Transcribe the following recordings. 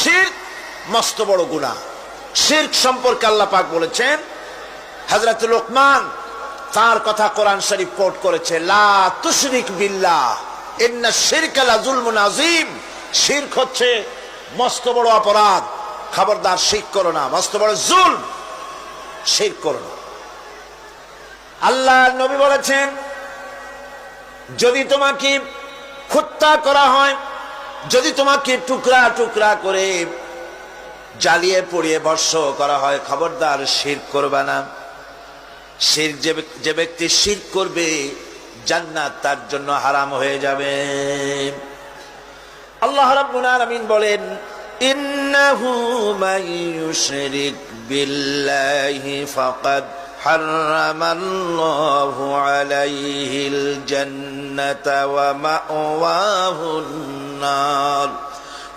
শিরক মস্ত বড় গুনাহ। শিরক সম্পর্কে আল্লাহ পাক বলেছেন, হযরত লুকমান তার কথা কোরআন শরীফ কোট করেছে, লা তুশরিক বিল্লাহ ইন্নাশ শিরকা লাযুলমুন আযীম। শিরক হচ্ছে মস্ত বড় অপরাধ, খবরদার শিরক করো না, মস্ত বড় জুলম, শিরক করো না। আল্লাহর নবী বলেছেন, যদি তোমাকে হত্যা করা হয়, যদি তোমাকে টুকরা টুকরা করে জ্বালিয়ে পুড়িয়ে ভস্ম করা হয়, খবরদার শিরক করবে না। শিরক যে ব্যক্তি শিরক করবে, জান্নাত তার জন্য হারাম হয়ে যাবে। আল্লাহ রাব্বুল আলামিন বলেন, ইন্নাহু মান ইউশরিক বিল্লাহি ফাকাদ হারামাল্লাহু আলাইহিল জান্নাতা ওয়া মাওয়াহুন নার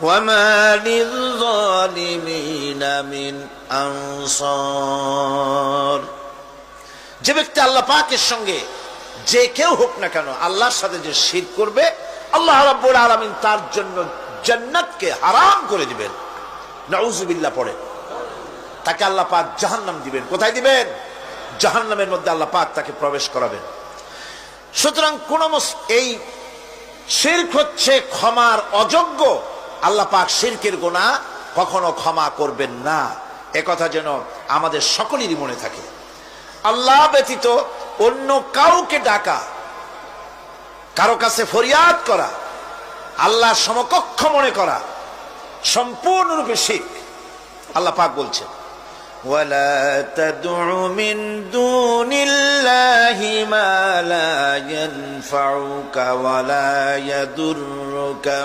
ওয়া মা লিয-যালিমিনা মিন আনসার। যে ব্যক্তি আল্লাহ পাকের সঙ্গে যে কেউ হোক না কেন আল্লাহর সাথে যে শিরক করবে, আল্লাহ রাব্বুল আলামিন তার জন্য জান্নাতকে হারাম করে দিবেন। নাউযুবিল্লাহ পড়ে তাকে আল্লাহ পাক জাহান্নাম দিবেন। কোথায় দিবেন? জাহান্নামের মধ্যে আল্লাহ পাক তাকে প্রবেশ করাবেন। সুতরাং কোন এই শিরক হচ্ছে ক্ষমার অযোগ্য। আল্লাহ পাক শিরকের গুনাহ কখনো ক্ষমা করবেন না, একথা যেন আমাদের সকলেরই মনে থাকে। আল্লাহ ব্যতীত অন্য কাউকে ডাকা, কারো কাছে ফরিয়াদ করা, আল্লাহ সমকক্ষ মনে করা সম্পূর্ণরূপে শিরক। আল্লাহ পাক বলছেন, ওয়ালা তাদউ মিন দুনিল্লাহি মা লা ইয়ানফাউকা ওয়ালা ইয়াদুররুকা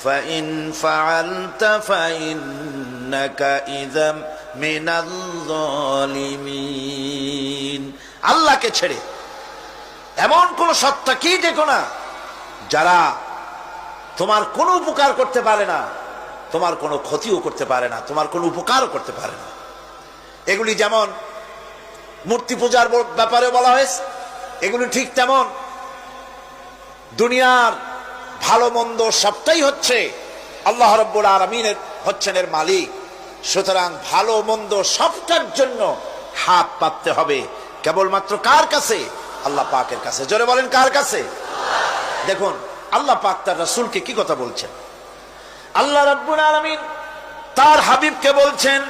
ফাইন ফাআলতা ফাইন্নাকা ইযাম মিনাল যালিমিন। আল্লাহকে ছেড়ে এমন কোন সত্তা কি দেখো না যারা তোমার কোনো উপকার করতে পারে না, তোমার কোনো ক্ষতিও করতে পারে না, তোমার কোনো উপকারও করতে পারে না। এগুলি যেমন মূর্তি পূজার ব্যাপারে বলা হয়েছে, এগুলি ঠিক তেমন দুনিয়ার ভালো মন্দ সবটাই হচ্ছে আল্লাহ রাব্বুল আলামিনের হচ্ছেন এর মালিক। সুতরাং ভালো মন্দ সবটার জন্য হাত পাততে হবে কেবলমাত্র কার কাছে? আল্লাহ পাকের কাছে। জোরে বলেন, কার কাছে? দেখুন আল্লাহ পাক তার রাসূলকে কি কথা বলছেন। আল্লাহ রাব্বুল আলামিন তার হাবিবকে বলছেন,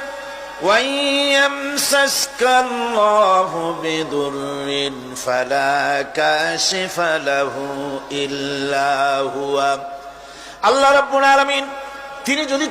ওয়াইয়ামসাসকাল্লাহু বিদুররিন ফালা কাশিফা লাহু ইল্লা হুয়া। আল্লাহ রাব্বুল আলামিন তিনি যদি